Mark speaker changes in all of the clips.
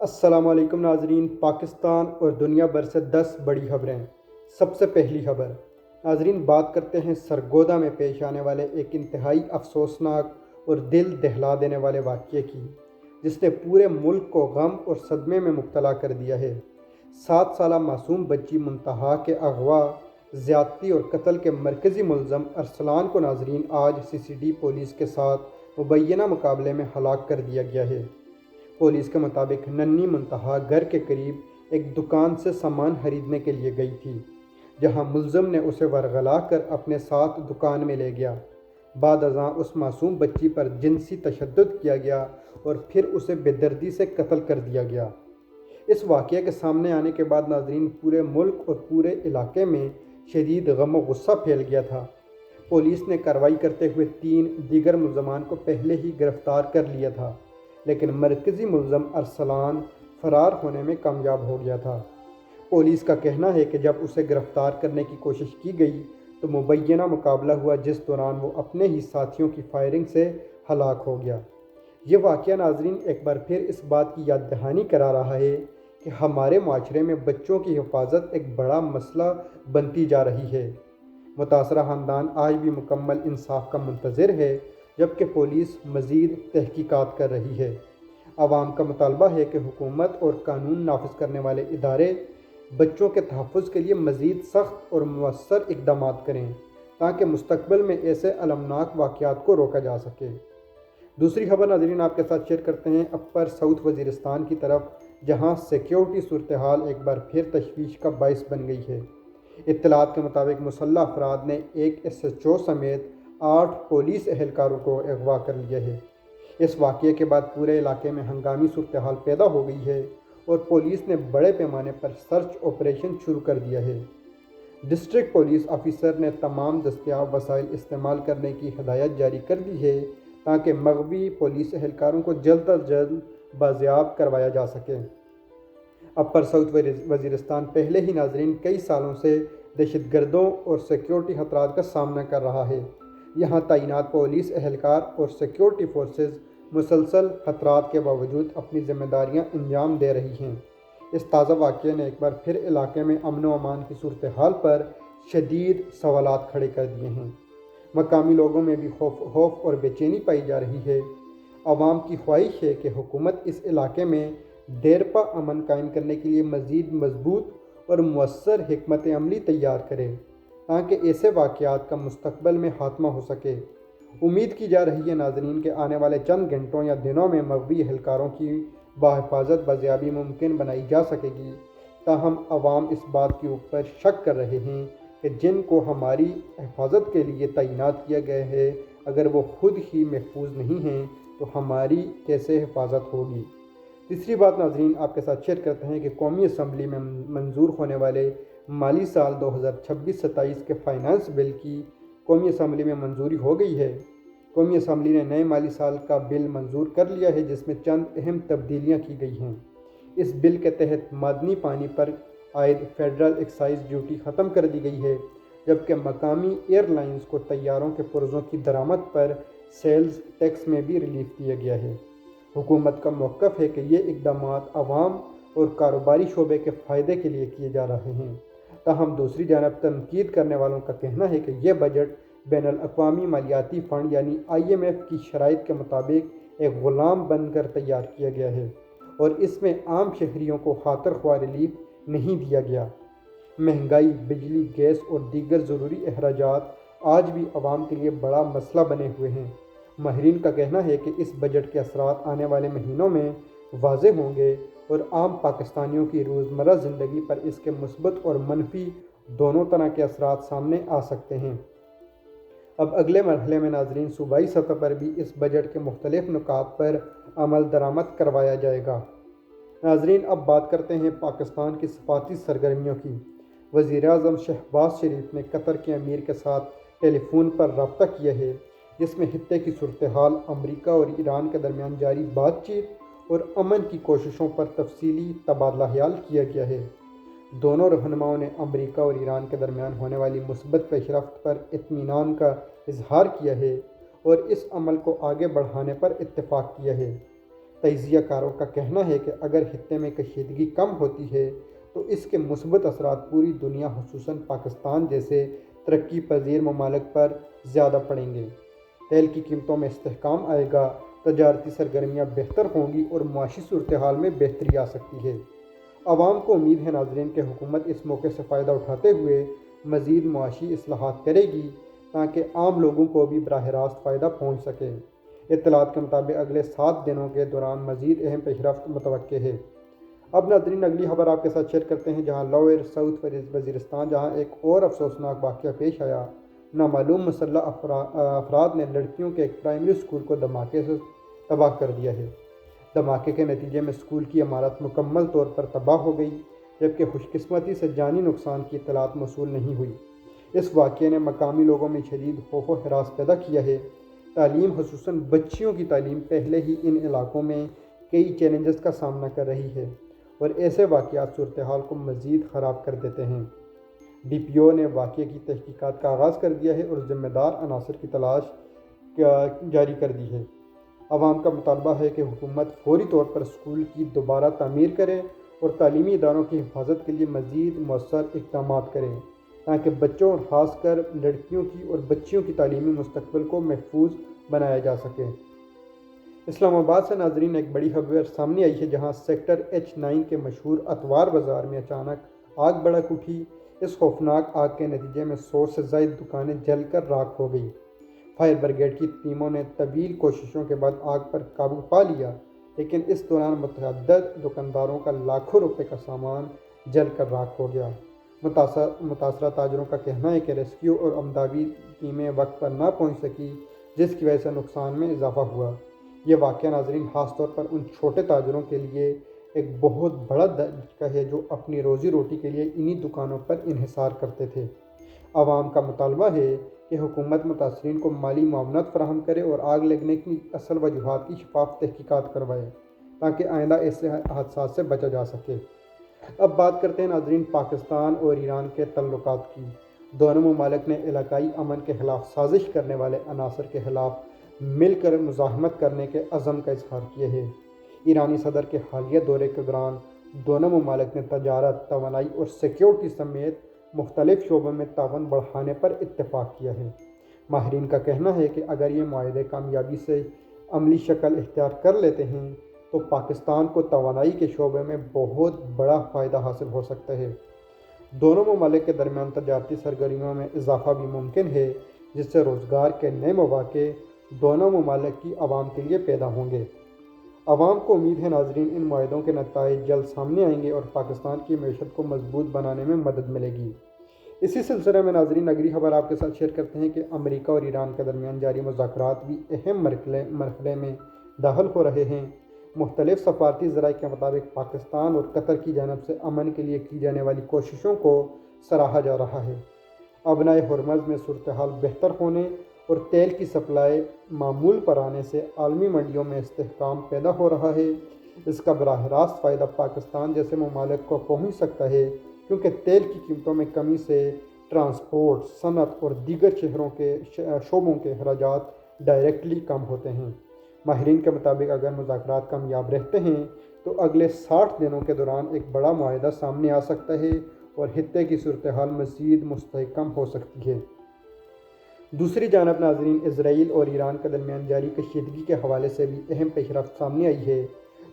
Speaker 1: السلام علیکم ناظرین، پاکستان اور دنیا بھر سے 10 بڑی خبریں۔ سب سے پہلی خبر ناظرین، بات کرتے ہیں سرگودا میں پیش آنے والے ایک انتہائی افسوسناک اور دل دہلا دینے والے واقعے کی، جس نے پورے ملک کو غم اور صدمے میں مبتلا کر دیا ہے۔ 7 سالہ معصوم بچی منتہا کے اغوا، زیادتی اور قتل کے مرکزی ملزم ارسلان کو ناظرین آج CCD پولیس کے ساتھ مبینہ مقابلے میں ہلاک کر دیا گیا ہے۔ پولیس کے مطابق ننھی منتہا گھر کے قریب ایک دکان سے سامان خریدنے کے لیے گئی تھی، جہاں ملزم نے اسے ورغلا کر اپنے ساتھ دکان میں لے گیا۔ بعد ازاں اس معصوم بچی پر جنسی تشدد کیا گیا اور پھر اسے بے دردی سے قتل کر دیا گیا۔ اس واقعے کے سامنے آنے کے بعد ناظرین پورے ملک اور پورے علاقے میں شدید غم و غصہ پھیل گیا تھا۔ پولیس نے کارروائی کرتے ہوئے 3 دیگر ملزمان کو پہلے ہی گرفتار کر لیا تھا، لیکن مرکزی ملزم ارسلان فرار ہونے میں کامیاب ہو گیا تھا۔ پولیس کا کہنا ہے کہ جب اسے گرفتار کرنے کی کوشش کی گئی تو مبینہ مقابلہ ہوا، جس دوران وہ اپنے ہی ساتھیوں کی فائرنگ سے ہلاک ہو گیا۔ یہ واقعہ ناظرین ایک بار پھر اس بات کی یاد دہانی کرا رہا ہے کہ ہمارے معاشرے میں بچوں کی حفاظت ایک بڑا مسئلہ بنتی جا رہی ہے۔ متاثرہ خاندان آج بھی مکمل انصاف کا منتظر ہے، جبکہ پولیس مزید تحقیقات کر رہی ہے۔ عوام کا مطالبہ ہے کہ حکومت اور قانون نافذ کرنے والے ادارے بچوں کے تحفظ کے لیے مزید سخت اور مؤثر اقدامات کریں، تاکہ مستقبل میں ایسے المناک واقعات کو روکا جا سکے۔ دوسری خبر ناظرین آپ کے ساتھ شیئر کرتے ہیں اپر ساؤتھ وزیرستان کی طرف، جہاں سیکیورٹی صورتحال ایک بار پھر تشویش کا باعث بن گئی ہے۔ اطلاعات کے مطابق مسلح افراد نے ایک SHO سمیت 8 پولیس اہلکاروں کو اغوا کر لیا ہے۔ اس واقعے کے بعد پورے علاقے میں ہنگامی صورتحال پیدا ہو گئی ہے اور پولیس نے بڑے پیمانے پر سرچ آپریشن شروع کر دیا ہے۔ ڈسٹرکٹ پولیس آفیسر نے تمام دستیاب وسائل استعمال کرنے کی ہدایت جاری کر دی ہے، تاکہ مغوی پولیس اہلکاروں کو جلد از جلد بازیاب کروایا جا سکے۔ اپر ساؤتھ وزیرستان پہلے ہی ناظرین کئی سالوں سے دہشت گردوں اور سیکیورٹی خطرات کا سامنا کر رہا ہے۔ یہاں تعینات پولیس اہلکار اور سیکیورٹی فورسز مسلسل خطرات کے باوجود اپنی ذمہ داریاں انجام دے رہی ہیں۔ اس تازہ واقعے نے ایک بار پھر علاقے میں امن و امان کی صورتحال پر شدید سوالات کھڑے کر دیے ہیں۔ مقامی لوگوں میں بھی خوف اور بے چینی پائی جا رہی ہے۔ عوام کی خواہش ہے کہ حکومت اس علاقے میں دیرپا امن قائم کرنے کے لیے مزید مضبوط اور مؤثر حکمت عملی تیار کرے، تاکہ ایسے واقعات کا مستقبل میں خاتمہ ہو سکے۔ امید کی جا رہی ہے ناظرین کہ آنے والے چند گھنٹوں یا دنوں میں مغوی اہلکاروں کی بحفاظت بازیابی ممکن بنائی جا سکے گی۔ تاہم عوام اس بات کے اوپر شک کر رہے ہیں کہ جن کو ہماری حفاظت کے لیے تعینات کیا گیا ہے، اگر وہ خود ہی محفوظ نہیں ہیں تو ہماری کیسے حفاظت ہوگی۔ تیسری بات ناظرین آپ کے ساتھ شیئر کرتے ہیں کہ قومی اسمبلی میں منظور ہونے والے مالی سال 2026-27 کے فائنانس بل کی قومی اسمبلی میں منظوری ہو گئی ہے۔ قومی اسمبلی نے نئے مالی سال کا بل منظور کر لیا ہے، جس میں چند اہم تبدیلیاں کی گئی ہیں۔ اس بل کے تحت معدنی پانی پر عائد فیڈرل ایکسائز ڈیوٹی ختم کر دی گئی ہے، جبکہ مقامی ایئر لائنز کو طیاروں کے پرزوں کی درآمد پر سیلز ٹیکس میں بھی ریلیف دیا گیا ہے۔ حکومت کا موقف ہے کہ یہ اقدامات عوام اور کاروباری شعبے کے فائدے کے لیے کیے جا رہے ہیں۔ تاہم دوسری جانب تنقید کرنے والوں کا کہنا ہے کہ یہ بجٹ بین الاقوامی مالیاتی فنڈ یعنی IMF کی شرائط کے مطابق ایک غلام بن کر تیار کیا گیا ہے اور اس میں عام شہریوں کو خاطر خواہ ریلیف نہیں دیا گیا۔ مہنگائی، بجلی، گیس اور دیگر ضروری اخراجات آج بھی عوام کے لیے بڑا مسئلہ بنے ہوئے ہیں۔ ماہرین کا کہنا ہے کہ اس بجٹ کے اثرات آنے والے مہینوں میں واضح ہوں گے اور عام پاکستانیوں کی روزمرہ زندگی پر اس کے مثبت اور منفی دونوں طرح کے اثرات سامنے آ سکتے ہیں۔ اب اگلے مرحلے میں ناظرین صوبائی سطح پر بھی اس بجٹ کے مختلف نکات پر عمل درآمد کروایا جائے گا۔ ناظرین اب بات کرتے ہیں پاکستان کی سفارتی سرگرمیوں کی۔ وزیراعظم شہباز شریف نے قطر کے امیر کے ساتھ ٹیلی فون پر رابطہ کیا ہے، جس میں خطے کی صورتحال، امریکہ اور ایران کے درمیان جاری بات چیت اور امن کی کوششوں پر تفصیلی تبادلہ خیال کیا گیا ہے۔ دونوں رہنماؤں نے امریکہ اور ایران کے درمیان ہونے والی مثبت پیش رفت پر اطمینان کا اظہار کیا ہے اور اس عمل کو آگے بڑھانے پر اتفاق کیا ہے۔ تجزیہ کاروں کا کہنا ہے کہ اگر خطے میں کشیدگی کم ہوتی ہے تو اس کے مثبت اثرات پوری دنیا خصوصاً پاکستان جیسے ترقی پذیر ممالک پر زیادہ پڑیں گے۔ تیل کی قیمتوں میں استحکام آئے گا، تجارتی سرگرمیاں بہتر ہوں گی اور معاشی صورتحال میں بہتری آ سکتی ہے۔ عوام کو امید ہے ناظرین کہ حکومت اس موقع سے فائدہ اٹھاتے ہوئے مزید معاشی اصلاحات کرے گی تاکہ عام لوگوں کو بھی براہ راست فائدہ پہنچ سکے۔ اطلاعات کے مطابق اگلے 7 دنوں کے دوران مزید اہم پیش رفت متوقع ہے۔ اب ناظرین اگلی خبر آپ کے ساتھ شیئر کرتے ہیں، جہاں لوئر ساؤتھ وزیرستان جہاں ایک اور افسوسناک واقعہ پیش آیا۔ نامعلوم مسلح افراد نے لڑکیوں کے ایک پرائمری اسکول کو دھماکے سے تباہ کر دیا ہے۔ دھماکے کے نتیجے میں اسکول کی عمارت مکمل طور پر تباہ ہو گئی، جبکہ خوش قسمتی سے جانی نقصان کی اطلاعات موصول نہیں ہوئی۔ اس واقعے نے مقامی لوگوں میں شدید خوف و ہراس پیدا کیا ہے۔ تعلیم، خصوصاً بچیوں کی تعلیم، پہلے ہی ان علاقوں میں کئی چیلنجز کا سامنا کر رہی ہے اور ایسے واقعات صورتحال کو مزید خراب کر دیتے ہیں۔ ڈی پی او نے واقعے کی تحقیقات کا آغاز کر دیا ہے اور ذمہ دار عناصر کی تلاش جاری کر دی ہے۔ عوام کا مطالبہ ہے کہ حکومت فوری طور پر اسکول کی دوبارہ تعمیر کرے اور تعلیمی اداروں کی حفاظت کے لیے مزید مؤثر اقدامات کرے تاکہ بچوں اور خاص کر لڑکیوں کی اور بچیوں کی تعلیمی مستقبل کو محفوظ بنایا جا سکے۔ اسلام آباد سے ناظرین ایک بڑی خبر سامنے آئی ہے، جہاں سیکٹر H9 کے مشہور اتوار بازار میں اچانک آگ بھڑک اٹھی۔ اس خوفناک آگ کے نتیجے میں 100 سے زائد دکانیں جل کر راکھ ہو گئی۔ فائر بریگیڈ کی ٹیموں نے طویل کوششوں کے بعد آگ پر قابو پا لیا، لیکن اس دوران متعدد دکانداروں کا لاکھوں روپے کا سامان جل کر راکھ ہو گیا۔ متاثرہ تاجروں کا کہنا ہے کہ ریسکیو اور امدادی ٹیمیں وقت پر نہ پہنچ سکی، جس کی وجہ سے نقصان میں اضافہ ہوا۔ یہ واقعہ ناظرین خاص طور پر ان چھوٹے تاجروں کے لیے ایک بہت بڑا دھچکا ہے جو اپنی روزی روٹی کے لیے انہی دکانوں پر انحصار کرتے تھے۔ عوام کا مطالبہ ہے کہ حکومت متاثرین کو مالی معاونت فراہم کرے اور آگ لگنے کی اصل وجوہات کی شفاف تحقیقات کروائے تاکہ آئندہ ایسے حادثات سے بچا جا سکے۔ اب بات کرتے ہیں ناظرین پاکستان اور ایران کے تعلقات کی۔ دونوں ممالک نے علاقائی امن کے خلاف سازش کرنے والے عناصر کے خلاف مل کر مزاحمت کرنے کے عزم کا اظہار کیا ہے۔ ایرانی صدر کے حالیہ دورے کے دوران دونوں ممالک نے تجارت، توانائی اور سیکیورٹی سمیت مختلف شعبوں میں تعاون بڑھانے پر اتفاق کیا ہے۔ ماہرین کا کہنا ہے کہ اگر یہ معاہدے کامیابی سے عملی شکل اختیار کر لیتے ہیں تو پاکستان کو توانائی کے شعبے میں بہت بڑا فائدہ حاصل ہو سکتا ہے۔ دونوں ممالک کے درمیان تجارتی سرگرمیوں میں اضافہ بھی ممکن ہے، جس سے روزگار کے نئے مواقع دونوں ممالک کی عوام کے لیے پیدا ہوں گے۔ عوام کو امید ہے ناظرین ان معاہدوں کے نتائج جلد سامنے آئیں گے اور پاکستان کی معیشت کو مضبوط بنانے میں مدد ملے گی۔ اسی سلسلے میں ناظرین اگلی خبر آپ کے ساتھ شیئر کرتے ہیں کہ امریکہ اور ایران کے درمیان جاری مذاکرات بھی اہم مرحلے میں داخل ہو رہے ہیں۔ مختلف سفارتی ذرائع کے مطابق پاکستان اور قطر کی جانب سے امن کے لیے کی جانے والی کوششوں کو سراہا جا رہا ہے۔ ابنائے ہرمز میں صورتحال بہتر ہونے اور تیل کی سپلائی معمول پر آنے سے عالمی منڈیوں میں استحکام پیدا ہو رہا ہے۔ اس کا براہ راست فائدہ پاکستان جیسے ممالک کو پہنچ سکتا ہے، کیونکہ تیل کی قیمتوں میں کمی سے ٹرانسپورٹ، صنعت اور دیگر شعبوں کے اخراجات ڈائریکٹلی کم ہوتے ہیں۔ ماہرین کے مطابق اگر مذاکرات کامیاب رہتے ہیں تو اگلے 60 دنوں کے دوران ایک بڑا معاہدہ سامنے آ سکتا ہے اور خطے کی صورتحال مزید مستحکم ہو سکتی ہے۔ دوسری جانب ناظرین اسرائیل اور ایران کے درمیان جاری کشیدگی کے حوالے سے بھی اہم پیش رفت سامنے آئی ہے۔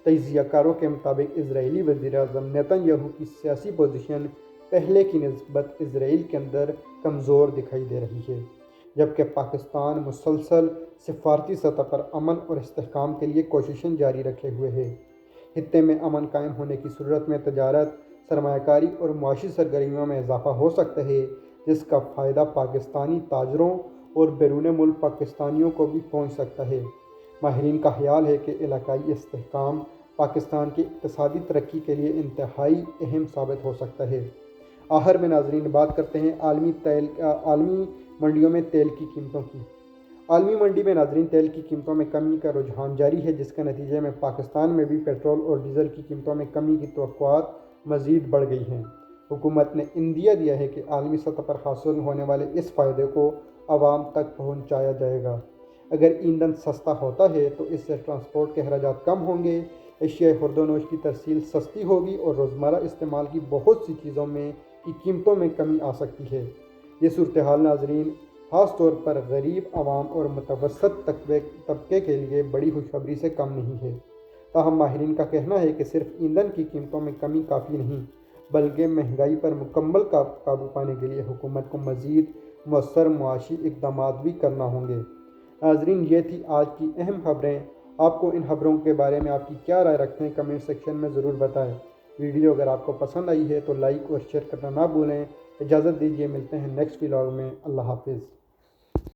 Speaker 1: تجزیہ کاروں کے مطابق اسرائیلی وزیر اعظم نیتن یاہو کی سیاسی پوزیشن پہلے کی نسبت اسرائیل کے اندر کمزور دکھائی دے رہی ہے، جبکہ پاکستان مسلسل سفارتی سطح پر امن اور استحکام کے لیے کوششیں جاری رکھے ہوئے ہے۔ خطے میں امن قائم ہونے کی صورت میں تجارت، سرمایہ کاری اور معاشی سرگرمیوں میں اضافہ ہو سکتا ہے، جس کا فائدہ پاکستانی تاجروں اور بیرون ملک پاکستانیوں کو بھی پہنچ سکتا ہے۔ ماہرین کا خیال ہے کہ علاقائی استحکام پاکستان کی اقتصادی ترقی کے لیے انتہائی اہم ثابت ہو سکتا ہے۔ آخر میں ناظرین بات کرتے ہیں عالمی منڈیوں میں تیل کی قیمتوں کی۔ عالمی منڈی میں ناظرین تیل کی قیمتوں میں کمی کا رجحان جاری ہے، جس کے نتیجے میں پاکستان میں بھی پیٹرول اور ڈیزل کی قیمتوں میں کمی کی توقعات مزید بڑھ گئی ہیں۔ حکومت نے عندیہ دیا ہے کہ عالمی سطح پر حاصل ہونے والے اس فائدے کو عوام تک پہنچایا جائے گا۔ اگر ایندھن سستا ہوتا ہے تو اس سے ٹرانسپورٹ کے اخراجات کم ہوں گے، اشیاء خرد و نوش کی ترسیل سستی ہوگی اور روزمرہ استعمال کی بہت سی چیزوں میں کی قیمتوں میں کمی آ سکتی ہے۔ یہ صورتحال ناظرین خاص طور پر غریب عوام اور متوسط طبقے کے لیے بڑی خوشخبری سے کم نہیں ہے۔ تاہم ماہرین کا کہنا ہے کہ صرف ایندھن کی قیمتوں میں کمی کافی نہیں، بلکہ مہنگائی پر مکمل قابو پانے کے لیے حکومت کو مزید مؤثر معاشی اقدامات بھی کرنا ہوں گے۔ ناظرین، یہ تھی آج کی اہم خبریں۔ آپ کو ان خبروں کے بارے میں آپ کی کیا رائے رکھتے ہیں کمنٹ سیکشن میں ضرور بتائیں۔ ویڈیو اگر آپ کو پسند آئی ہے تو لائک اور شیئر کرنا نہ بھولیں۔ اجازت دیجیے، ملتے ہیں نیکسٹ ولاگ میں۔ اللہ حافظ۔